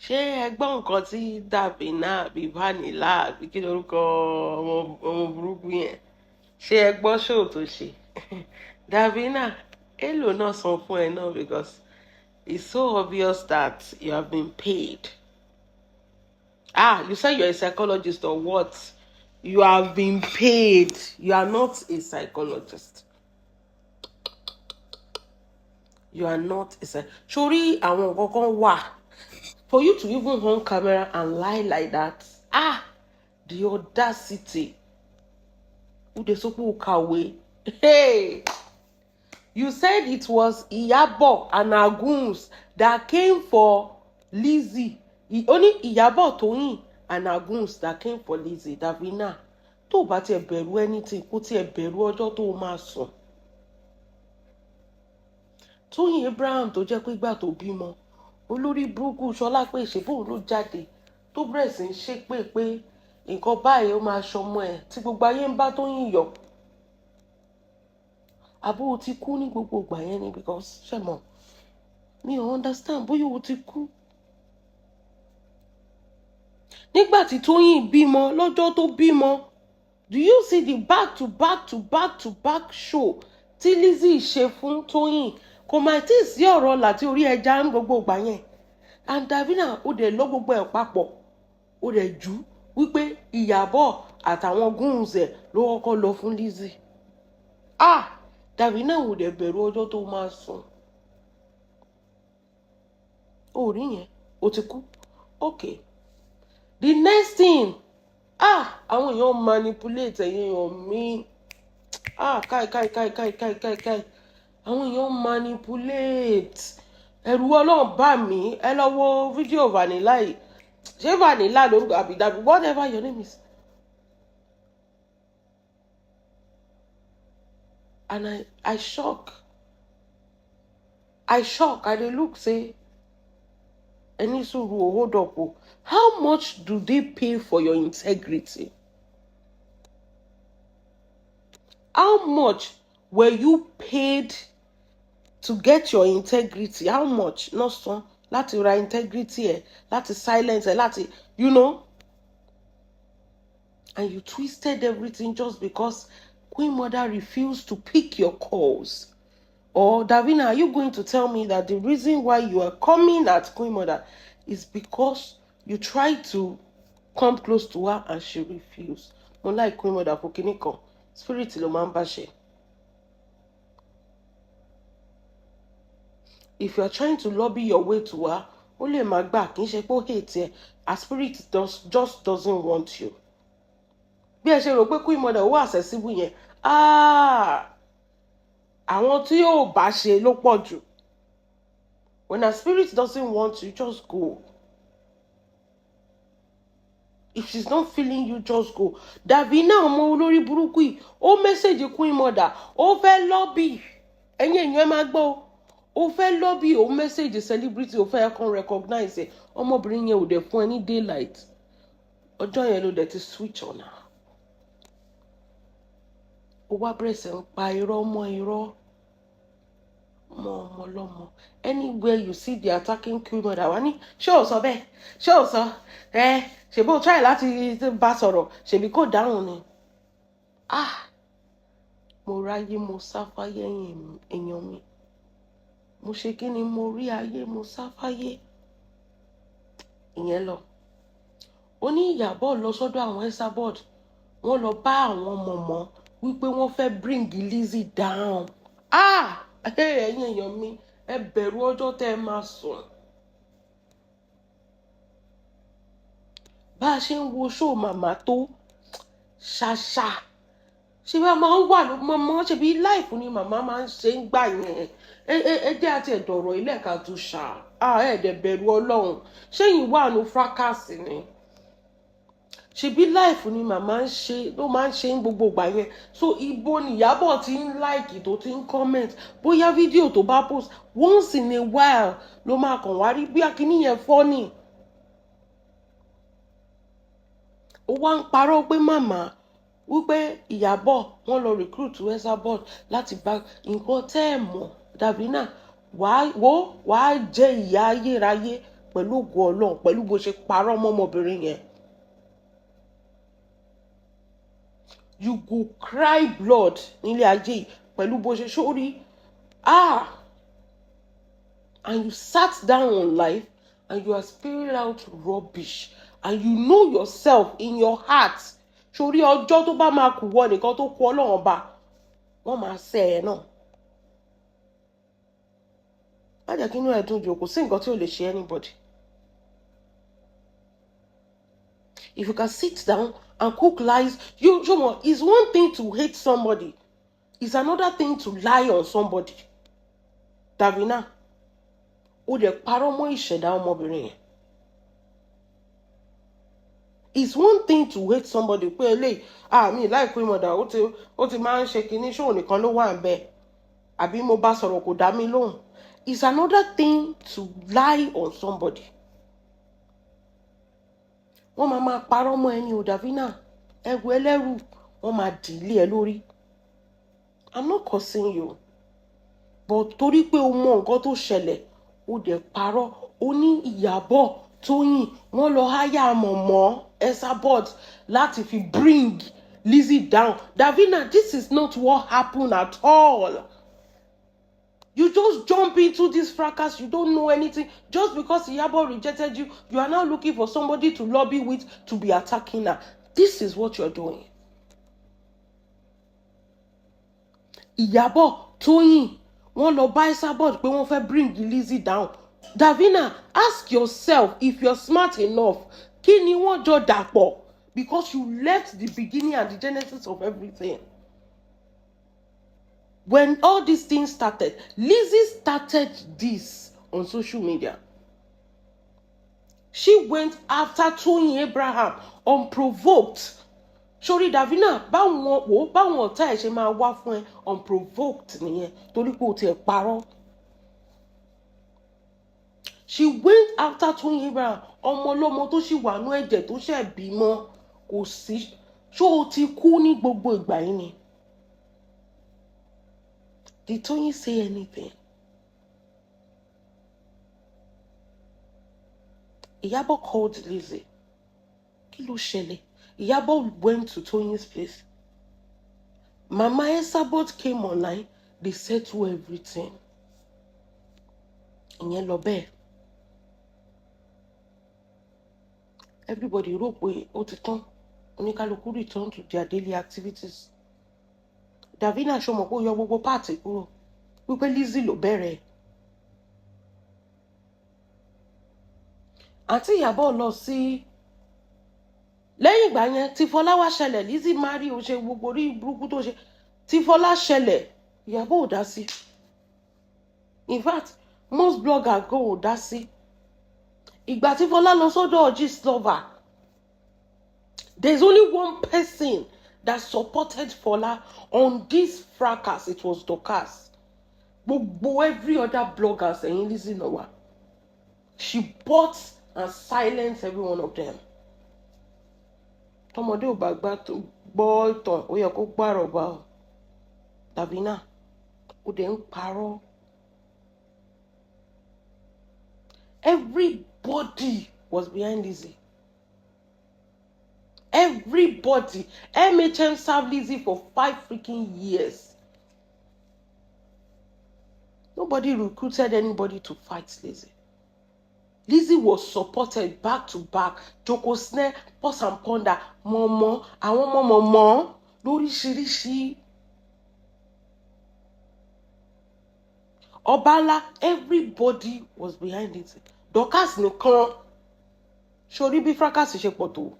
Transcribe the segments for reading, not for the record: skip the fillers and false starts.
ṣé ẹgbọ́n nǹkan tí Davina àbí Vanilla àbí kí lorúkọ ọmọ burúkú yẹn ṣé ẹgbọ́n ṣòó tó ṣe Davina èlò náà san fún ẹ náà because it's so obvious that you have been paid. You say you're a psychologist or what? You have been paid. You are not a psychologist. You are not a psychologist. Sorry, àwọn kankan wà. For you to even on camera and lie like that, the audacity. Hey, you said it was Iyabo and Aguns that came for Lizzie. Only Iyabo Toyin and Aguns that came for Lizzie. Davina, tó bá tiẹ̀ bẹ̀rù anything, kó tiẹ̀ bẹ̀rù ọjọ́ tó máa sùn. Toyin Abraham tó jẹ́ pé ìgbà tó bímọ. Olórí burúkú Ṣọlá pé ìṣèbò ló jáde tó bẹ̀rẹ̀ sí ń ṣépè pé nǹkan báyìí ó máa ṣọmọ ẹ̀ tí gbogbo ayé ń bá Tóyìn yọ̀. Àbó ti kú ní gbogbo ìgbà yẹn ni because ṣẹ̀mọ̀ mi ò understand bóyá o ti kú. Nígbà tí Tóyìn bímọ lọ́jọ́ tó bímọ, do you see the back to back show tí Lizzie ṣe fún Tóyìn? Kò máa tí ì sí ọ̀rọ̀ Lati orí ẹja ń gbogbo ìgbà yẹn. And Davina ó dẹ̀ lọ gbogbo ẹ̀ papọ̀. Ó dẹ̀ jù wípé Ìyábọ̀ àtàwọn goons ẹ̀ ló kọ́kọ́ lọ fún Lizzie. Davina ò dẹ̀ bẹ̀rù ọjọ́ tó máa sùn. Ó rí yẹn, ó ti kú. Okay. The next thing, àwọn èèyàn manipulate ẹ̀yin èèyàn mi. Káì. Àwọn èèyàn manipulate. Ẹ̀rù Ọlọ́run bá mi. Ẹ lọ wo fídíò Vanilla yìí. Ṣé Vanilla lórúkọ àbí Dabi, whatever your name is. And I shock. I dey look say any sùúrù hold up. How much do they pay for your integrity? How much were you paid to get your integrity? How much? Not so. Láti ra integrity láti silence láti, you know. And you twisted everything just because Queen Mother refused to pick your calls. Or Davina, are you going to tell me that the reason why you are coming at Queen Mother is because you tried to come close to her and she refused? Mo like Queen Mother for kiniko. Spirit lo man bashe. If you are trying to lobby your way to her, only my back, in shepo hate her spirit just doesn't want you. Bí ẹ ṣe rò pé Queen Mother wà accessible yẹn. Àwọn tí yóò bá ṣe ló pọ̀ jù. When a spirit doesn't want you, just go. If she's not feeling you, just go. Davina ọmọ olórí burúkú yìí, ó message Queen Mother, ó fẹ́ lobby. Ẹ̀yin èèyàn ẹ máa gbọ́. Ó fẹ́ lobby, ó message celebrity, ó fẹ́ kàn recognize ẹ. Ọmọbìnrin yẹn ò dẹ̀ fún ẹ ní daylight. Ọjọ́ yẹn ló dẹ̀ ti switch on her. Ó wá bẹ̀rẹ̀ sí ń pa irọ́ mọ́ irọ́. Ọmọ lọ́mọ. Anywhere you see the attacking Queen Mother, wá ní ṣé ò sọ bẹ́ẹ̀? Ṣé ò sọ? Ṣèbí ó try láti bá sọ̀rọ̀, ṣèbí kò dáhùn ni. Mo ráyé mo sáfáyé èèyàn mi. Mo ṣe kí ni mo rí ayé mo sáfáyé. Ìyẹn lọ. Ó ní Ìyábọ̀ lọ sọ́dọ̀ àwọn Esabod. Wọ́n lọ bá àwọn mọ̀mọ́ wípé wọ́n fẹ́ bring Lizzie down. Ẹ̀yin èèyàn mi, ẹ bẹ̀rù ọjọ́ tẹ́ ẹ máa sùn. Bá a ṣe ń wo show màmá tó ṣàṣà. Ṣé bá máa ń wà ló mọ́mọ́ ṣe bí life ni màmá máa ń ṣe ń gbà yẹn. Ẹ jẹ́ àti ẹ̀dọ̀rọ̀ ilé ẹ̀ka tó ṣá. Ẹ̀ẹ́dẹ̀ bẹ̀rù Ọlọ́run. Ṣé yìí wà ní fracas ni? Ṣebí life ni màmá ń ṣe ló máa ń ṣe ń gbogbo ìgbà yẹn. So ibo ni Ìyábọ̀ ti ń like tó ti ń comment bóyá fídíò tó bá post once in a while ló máa kàn wá rí bí akíní yẹn funny. Ó wá ń parọ́ pé màmá wípé Ìyábọ̀ wọ́n lọ recruit Esabod láti bá nǹkan tẹ́ ẹ̀ mọ̀ Davina wàá jẹ ìyà ayérayé pẹ̀lú ògo Ọlọ́run pẹ̀lú bó ṣe parọ́ mọ́ ọmọbìnrin yẹn. You go cry blood nílé ayé yìí pẹ̀lú bó ṣe sórí. And you sat down on life and you are spewing out rubbish and you know yourself in your heart. Sórí ọjọ́ tó bá máa kù wọ nìkan tó kù Ọlọ́run ọba wọ́n máa ṣe ẹ̀ náà. Má jẹ́ kí inú ẹ̀ dùn jù, kò sí nǹkan tí ò lè ṣe anybody. If you can sit down and cook lies, it's one thing to hate somebody. It's another thing to lie on somebody. Davina, ó dẹ̀ parọ́ mọ́ ìṣẹ̀dá ọmọbìnrin yẹn. It's one thing to hate somebody pé eléyìí mi láìpẹ́ ìmọ̀dà ó ti máa ń ṣe kinní ṣóò nìkan ló wà ń bẹ̀ àbí mo bá sọ̀rọ̀ kò dá mi lóhùn. It's another thing to lie on somebody. Wọ́n máa parọ́ mọ́ ẹni o Davina, ẹrù ẹlẹ́rù wọ́n máa dìlé ẹ lórí. I'm not cursing you, but torí pé o mọ nǹkan tó ṣẹlẹ̀ ó dẹ̀ parọ́. Ó ní Ìyábọ̀ Tóyìn wọ́n lọ háyà mọ̀mọ́ Sopport láti fi bring Lizzy down. Davina, this is not what happened at all. You just jump into this fracas. You don't know anything. Just because Ìyábọ̀ rejected you, you are now looking for somebody to lobby with to be attacking her. This is what you're doing. Ìyábọ̀ Tóyìn wọ́n lọ bá Sopport pé wọ́n fẹ́ bring Lizzy down. Davina, ask yourself if you're smart enough. Kí ni wọ́n jọ dàpọ̀? Because you left the beginning and the genesis of everything. When all these things started, Lizzy started this on social media. She went after Toyin Abraham unprovoked. Sorry Davina, báwọn ọ̀tá ẹ̀ ṣe máa wá fún ẹ unprovoked nìyẹn torí pé o ti ẹ̀ parọ́. She went after Toyin Abraham, ọmọ ọlọ́mọ tó ṣì wà nú ẹ̀jẹ̀ tó ṣẹ̀ bímọ kò sí. Ṣó o ti kú ní gbogbo ìgbà yìí ni? Did Toyin say anything? Ìyábọ̀ called Lizzy. Kí ló ṣẹlẹ̀? Ìyábọ̀ went to Toyin's place. Mama Sopport came online. They settled everything. Ìyẹn lọ bẹ́ẹ̀. Everybody rò pé ó ti tán. Oníkálukú return to their daily activities. Davina ṣó mọ̀ pé ó yọ gbogbo páàtì kúrò wípé Lizzy ló bẹ̀rẹ̀. Àǹtí Ìyábọ̀ lọ sí lẹ́yìn ìgbà yẹn tí Fọlá wá ṣẹlẹ̀ Lizzy marry ó ṣe gbogbo orí burúkú tó ṣe tí Fọlá ṣẹlẹ̀ Ìyábọ̀ ò dá sí. In fact, most bloggers go ò dá sí. Ìgbà tí Fọlá lọ sọ́dọ̀ Gistlover, there's only one person that supported Fọlá on this fracas. It was Dorcas. Gbogbo every other bloggers ẹ̀yìn Lizzy náà wà. She bought and silenced every one of them. Tọmọdé ò bá gbọ́ ìtàn ó yẹ kó gbàrọ̀ bá ọ. Davina, ó dẹ̀ ń parọ́. Everybody was behind Lizzy. Everybody. MHM served Lizzy for 5 freaking years. Nobody recruited anybody to fight Lizzy. Lizzy was supported back to back. Joko Snare, Pause and Ponder, Momo, àwọn ọmọ Momo, lóríṣiríṣi. Obala, everybody was behind it. Dorcas nìkan. Sori bí fracas ṣe pọ̀ tó.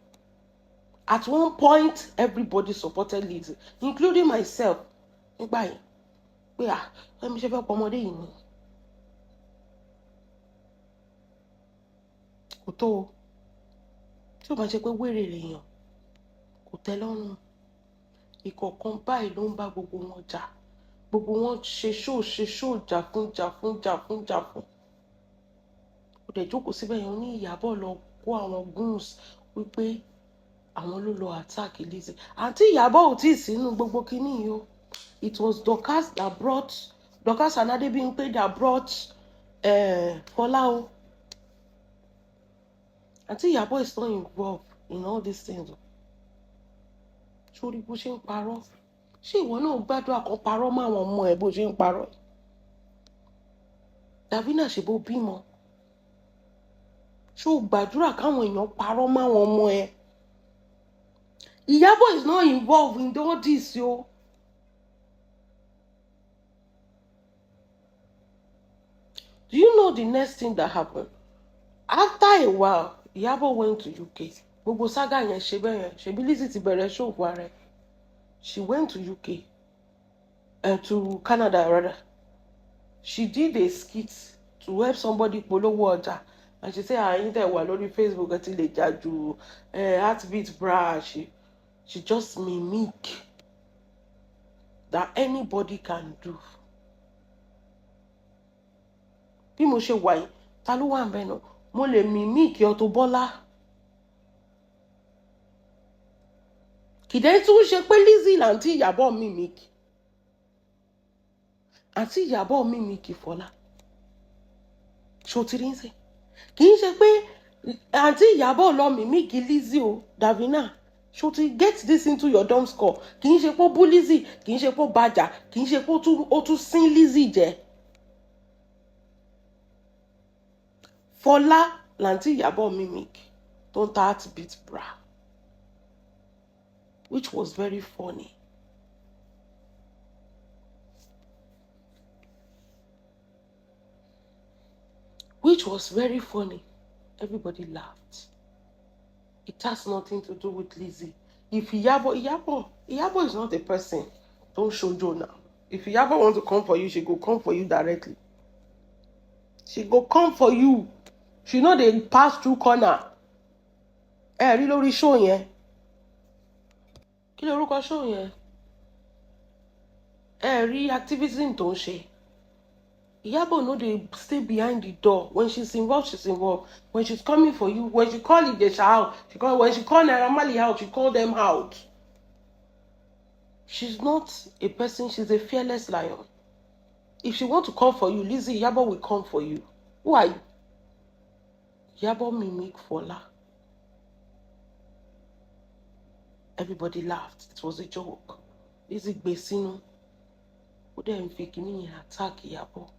At one point, everybody supported Lizzy, including myself. Nígbà yẹn, pé ẹ̀mi ṣe fẹ́ pọ̀ ọmọdé yìí ni. Kò tó o. Tí ó bá ṣe pé wèrè lèèyàn, kò tẹ́ lọ́rùn. Ìkọ̀ọ̀kan báyìí ló ń bá gbogbo wọn jà. Gbogbo wọn ṣe ṣó jà fún. Ó dẹ̀ jókòó síbẹ̀ yẹn ní Ìyábọ̀ lọ kó àwọn goons wípé àwọn ló lọ attack Lizzy. Àǹtí Ìyábọ̀ ò tí ì sínú gbogbo kinní yìí o. It was Dorcas and Adebimpe that brought Fọlá o. Auntie Iyabo is not involved in all these things. Sórí bó ṣe ń parọ́. Ṣé ìwọ náà gbàdúrà kan parọ́ mọ́ àwọn ọmọ ẹ bó ṣe ń parọ́? Davina ṣe bó bímọ. Ṣó gbàdúrà káwọn èèyàn parọ́ mọ́ àwọn ọmọ ẹ? Iyabo is not involved in all this, yo. Do you know the next thing that happened? After a while, Iyabo went to UK. Gbogbo saga yẹn ṣe bẹ́ẹ̀ yẹn. Ṣebí Lizzy ti bẹ̀rẹ̀ show fún ara ẹ̀. She went to UK. To Canada rather. She did a skit to help somebody polówó ọjà. And she said, "I tẹ̀ wà lórí Facebook àti lè jà ju heartbeat bra." She just mimic that anybody can do. Bí mo ṣe wà yìí, ta ló wà ńbẹ̀ náà? Mo lè mimic Auto Bola. Kìdẹ́ tún ṣe pé Lizzy l'Aunty Iyabo mimic. Aunty Iyabo mimic Fọlá. Ṣó ti rí ń sè? Kì í ṣe pé Aunty Iyabo lọ mimic Lizzy o, Davina. Ṣó ti get this into your dumb skull? Kì í ṣe pé ó bú Lizzy, kì í ṣe pé ó bàjà, kì í ṣe pé ó tún sín Lizzy jẹ. Fọlá l'Aunty Iyabo mimic tó ń ta heartbeat bra, which was very funny. Which was very funny. Everybody laughed. It has nothing to do with Lizzy. If Iyabo is not a person. Don't show Joe now. If Iyabo wants to come for you, she go come for you directly. She go come for you. She know they pass through corner. Rí lórí show yẹn. Kí lorúkọ show yẹn? Rí activism tó ń ṣe. Iyabo no dey stay behind the door. When she's involved, she's involved. When she's coming for you, when she call Ijesha out, when she call Naira Marley out, she call them out. She's not a person, she's a fearless lion. If she want to come for you, Lizzy, Iyabo will come for you. Who are you? Iyabo mimic Fola. Everybody laughed. It was a joke. Lizzy gbé sínú. Ó dẹ̀ ń fi kíní attack Iyabo.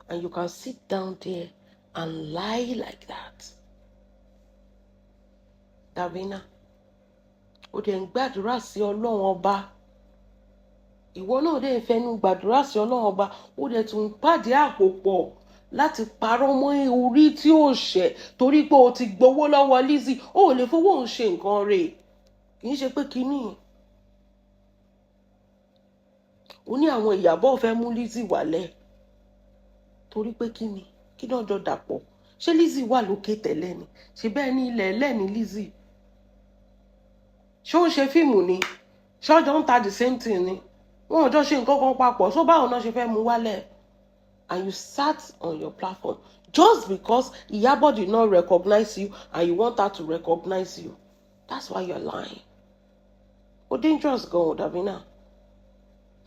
And you can sit down there and lie like that. Davina, ó dẹ̀ ń gbàdúrà sí Ọlọ́run ọba. Ìwọ náà dẹ̀ ń fẹnu gbàdúrà sí Ọlọ́run ọba. Ó dẹ̀ tún pàdé àpòpọ̀ láti parọ́ mọ́ orí tí ó ṣẹ̀ torí pé o ti gbowó lọ́wọ́ Lizzy. Ó lè fowó òun ṣe nǹkan rẹ̀. Kì í ṣe pé kíní. Ó ní àwọn Ìyàbọ̀ fẹ́ mú Lizzy wálẹ̀. Torí pé kíni? Kí náà jọ dàpọ̀? Ṣé Lizzy wà lókè tẹ́lẹ̀ ni? Ṣé bẹ́ẹ̀ ni ilẹ̀ ẹlẹ́ni Lizzy? Ṣé ó ń ṣe fíìmù ni? Ṣé ọjọ́ ń ta the same thing ni? Wọ́n ò jọ ṣe nǹkan kan papọ̀. So báwo náà ṣe fẹ́ mú wálẹ̀? And you sat on your platform just because Iyabo did not recognize you and you want her to recognize you. That's why you're lying. Oh, dangerous girl, Davina.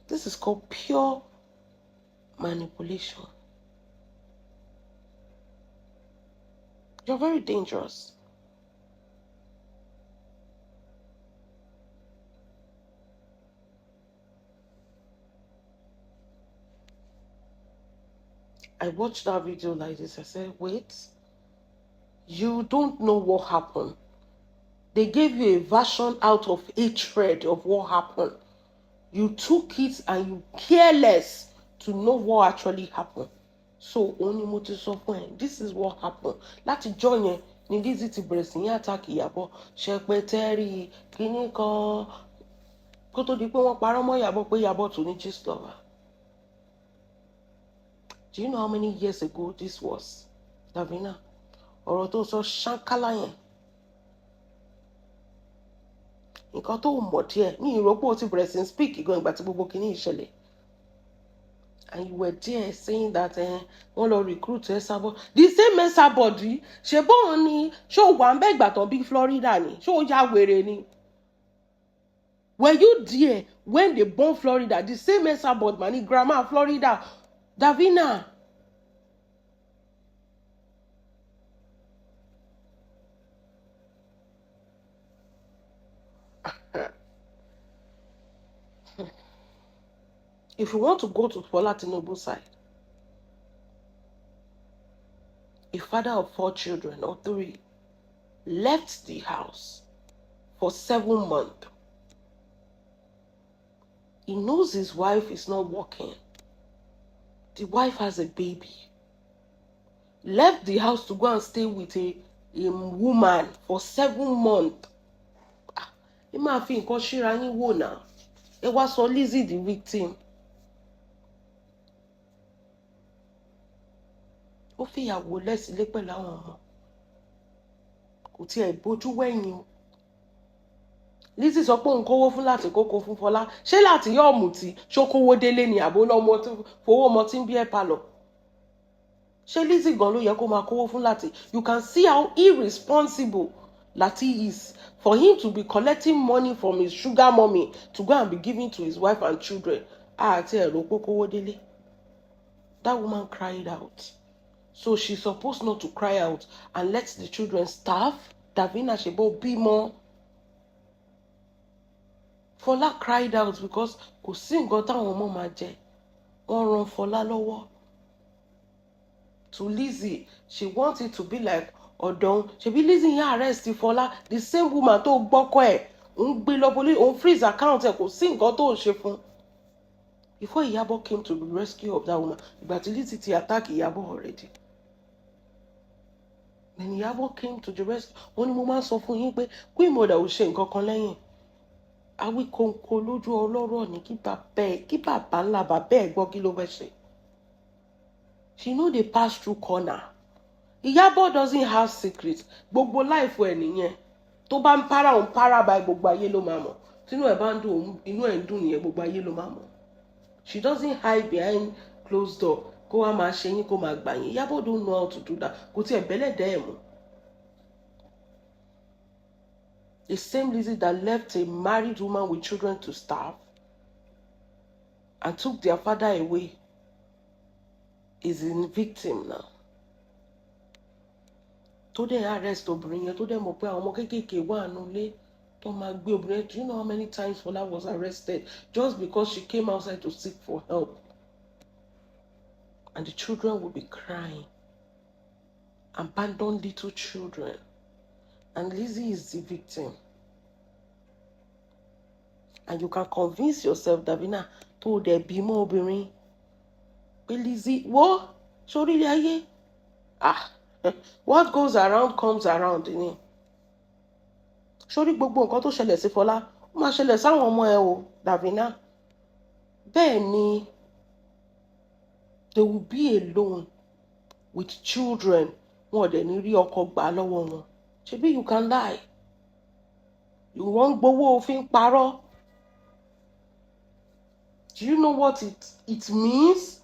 This is called pure manipulation. You're very dangerous. I watched that video like this. I said, wait, you don't know what happened. They gave you a version out of hatred of what happened. You took it and you careless to know what actually happened. So, only mo ti sọ fún ẹ, this is what happened. Láti jọ́ yẹn ni Lizzy ti bẹ̀rẹ̀ sí ní attack Iyabo. Ṣẹpẹtẹ́rì kíní kan. Kó tó di pé wọ́n parọ́ mọ́ Iyabo pé Iyabo tún ní gist lover. Do you know how many years ago this was, Davina? Ọ̀rọ̀ tó sọ ṣáńkálá yẹn. Nǹkan tó mọ̀ díẹ̀ ní ìrọ́pò ti bẹ̀rẹ̀ sí speak gan ìgbà tí gbogbo kìíní ìṣẹ̀lẹ̀. And you were there saying that wọ́n lọ recruit Esabod. The same Esabod rí. Ṣé bóun ni ṣó wà ń bẹ́ ìgbà tán bí Florida ni? Ṣó ya wèrè ni? Were you there when they born Florida? The same Esabod man, grandma Florida. Davina. If you want to go to Alatenuje's side, a father of 4 children or 3 left the house for 7 months. He knows his wife is not working. The wife has a baby. Left the house to go and stay with a woman for 7 months. Ẹ máa fi nǹkan ṣíra yín wò náà. Ẹ wá sọ Lizzy the victim. Ó fìyàwó lẹ̀ sílé pẹ̀lú àwọn ọmọ. Kò tiẹ̀ bójú wẹ̀yìn o. Lizzy sọ pé òun kówó fún Lati kókó fún Fọlá. Ṣé Lati yóò mutí ṣó kówó délé ni àbó lọ́mọ tó fowó ọmọ tí ń bí ẹ̀ palọ̀? Ṣé Lizzy gan ló yẹ kó máa kówó fún Lati? You can see how irresponsible Lati is for him to be collecting money from his sugar mommy to go and be giving to his wife and children. Àti ẹ̀rọ kó kówó délé. That woman cried out. So she's supposed not to cry out and let the children starve. Davina ṣebo bímọ. Fọlá cried out because kò sí nǹkan táwọn ọmọ máa jẹ. Wọ́n ran Fọlá lọ́wọ́. To Lizzy, she wants it to be like ọ̀dọ́n. Ṣebí Lizzy yẹn arrest Fọlá, the same woman tó gbọ́kọ́ ẹ̀. Òun gbé lọ police, òun freeze account ẹ̀, kò sí nǹkan tó ń ṣe fún. Before Iyabo came to the rescue of that woman, ìgbà tí Lizzy ti attack Iyabo already. When Iyabo came to the rescue, wọ́n ní mo máa ń sọ fún yín pé Queen Mother ò ṣe nǹkan kan lẹ́yìn. Awíkóńkó lójú ọlọ́rọ̀ ní kí bàbá ńlá bàbá ẹ̀ gbọ́ kí ló fẹ́ ṣe. She know they pass through corner. Iyabo doesn't have secrets. Gbogbo life ẹ̀ nìyẹn. Tó bá ń para òun para by gbogbo ayé ló máa mọ̀. Tínú ẹ̀ bá ń dùn inú ẹ̀ ń dùn nìyẹn gbogbo ayé ló máa mọ̀. She doesn't hide behind closed door. Kó wá máa ṣe yín kó máa gbà yín. Iyabo don't know how to do that. Kò tiẹ̀ bẹ́lẹ̀ dẹ́ ẹ̀ mú. The same Lizzy that left a married woman with children to starve and took their father away is a victim now. Tó dẹ̀ arrest obìnrin yẹn, tó dẹ̀ mọ̀ pé àwọn ọmọ kéékèèké wà nílé tó máa gbé obìnrin. Do you know how many times Fola was arrested just because she came outside to seek for help? And the children will be crying. Abandoned little children. And Lizzy is the victim. And you can convince yourself, Davina, tó dẹ̀ bímọ obìnrin. Pé Lizzy, wo, sórí ilé ayé. What goes around comes around. Sórí gbogbo nǹkan tó ṣẹlẹ̀ sí Fọlá, ó máa ṣẹlẹ̀ sáwọn ọmọ ẹ o, Davina. Bẹ́ẹ̀ ni, they will be alone with children. Wọn ò dẹ̀ ní rí ọkọ gbà lọ́wọ́ wọn. Ṣebí you can lie. You wọ́n gbowó òfin parọ́. Do you know what it means?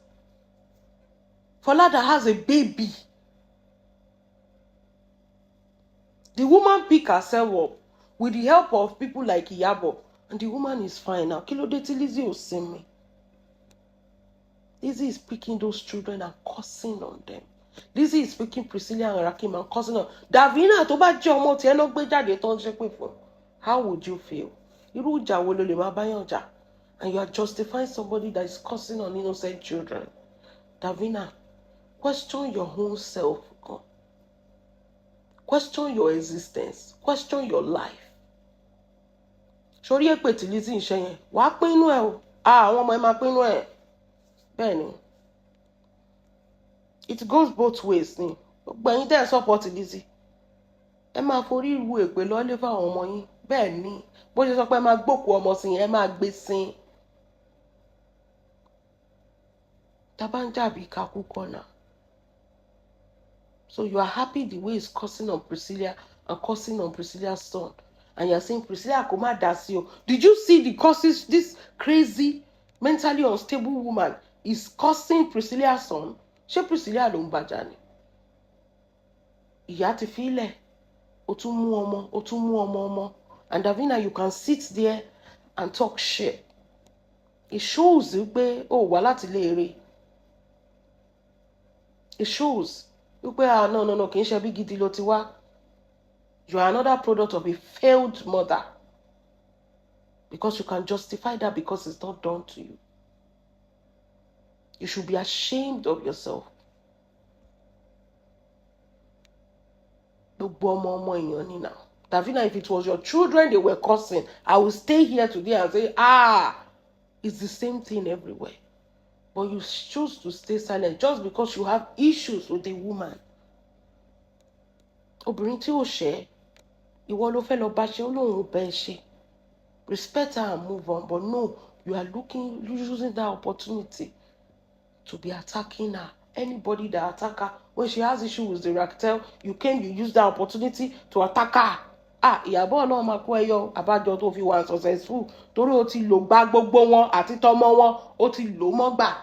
Fola that has a baby. The woman pick herself up with the help of people like Iyabo. And the woman is fine now. Kí ló dé tí Lizzy ò sinmi? Lizzy is picking those children and cursing on them. Lizzy is picking Priscilla and Rakim and cursing on Davina tó bá jẹ́ ọmọ tí ẹ lọ gbé jáde tó ń ṣépè fún. How would you feel? Irú ìjà wo ló lè máa báyàn jà? And you are justifying somebody that is cursing on innocent children. Davina, question your own self. Question your existence. Question your life. Sórí èpè tí Lizzy ń ṣe yẹn, wàá pinnu ẹ o. Àwọn ọmọ ẹ máa pinnu ẹ. Bẹ́ẹ̀ni. It goes both ways ni. Gbogbo ẹ̀yin tẹ́ ẹ support Lizzy. Ẹ máa forí ru èpè lọ́lé fáwọn ọmọ yín. Bẹ́ẹ̀ ni. Bó ṣe sọ pé ẹ máa gbókùú ọmọ sí yẹn, ẹ máa gbé sin. Tá bá ń jà bí kakú kọ́nà. So you are happy the way he's cursing on Priscilla and cursing on Priscilla's son. And you're saying Priscilla kò má dá sí o. Did you see the curses this crazy, mentally unstable woman is cursing Priscilla's son? Ṣé Priscilla ló ń bàjá ni? Ìyá ti fi ilẹ̀. Ó tún mú ọmọ, ó tún mú ọmọ. And Davina, you can sit there and talk shit. It shows pé ó wá láti ilé eré. It shows. No, kì í ṣe bí gidi ló ti wá. You are another product of a failed mother. Because you can justify that because it's not done to you. You should be ashamed of yourself. Davina, if it was your children they were cursing, I will stay here today and say, it's the same thing everywhere. But you choose to stay silent just because you have issues with a woman. Obìnrin tí ò ṣẹ̀, ìwọ ló fẹ́ lọ bá ṣe, ó lóun ò bẹ́ ṣe. Respect her and move on. But no, you are using that opportunity to be attacking her. Anybody that attack her, when she has issue with the Raquel, you use that opportunity to attack her. Ìyàbọ̀ náà máa kó ẹyọ àbájọ tó fi wà successful torí ó ti lò gbá gbogbo wọn àti tọmọ wọn ó ti lò mọ́gbà.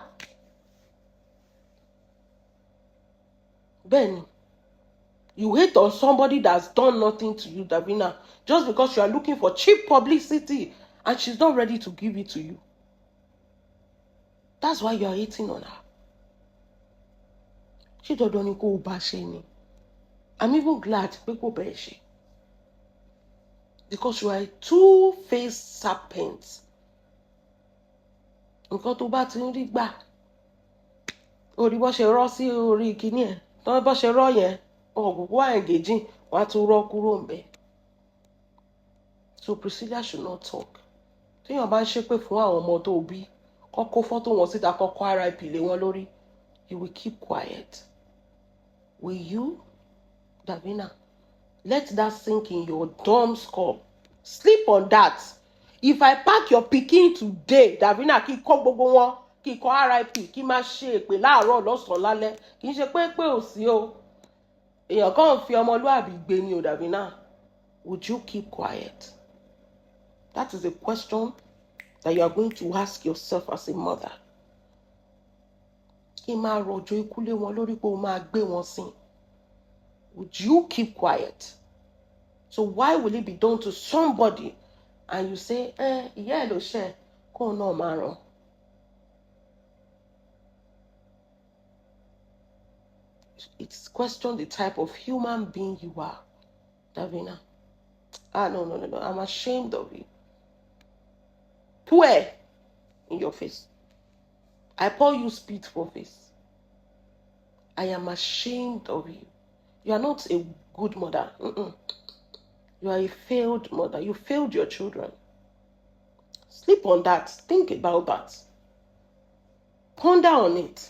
Bẹ́ẹ̀ni, you hate on somebody that's done nothing to you, Davina, just because you are looking for cheap publicity and she's not ready to give it to you. That's why you are hating on her. She don't want to go bash any. I'm even glad people bash. Because you are a two-faced serpent. Nǹkan tó bá ti ń rí gbà. Orí bó ṣe rọ́ sí orí kíní ẹ̀. Tó bó ṣe rọ́ yẹn, ọ̀gùnkùn wà engaging, wà á tún rọ́ kúrò ńbẹ̀. So Priscilla should not talk. Téèyàn bá ń ṣépè fún àwọn ọmọ tó bí, kó kó fọ́tò wọn síta, kó kó RIP lé wọn lórí. You will keep quiet. Will you, Davina? Let that sink in your dumb skull. Sleep on that. If I pack your pikin today, Davina, kí kó gbogbo wọn, kí kó RIP, kí má ṣe èpè láàárọ̀ lọ́sàn-án lálẹ́. Kì í ṣe pé ò sí o. Èèyàn kàn fi ọmọlúwàbí gbé ni o, Davina. Would you keep quiet? That is a question that you are going to ask yourself as a mother. Kí máa rọ̀jò ikú lé wọn lórí pé o máa gbé wọn sìn. Would you keep quiet? So why will it be done to somebody and you say, ìyá ẹ̀ ló ṣẹ̀, kóun náà máa ràn? It's question the type of human being you are, Davina. No. I'm ashamed of you. Swear in your face. I pour you spit for face. I am ashamed of you. You are not a good mother. You are a failed mother. You failed your children. Sleep on that. Think about that. Ponder on it.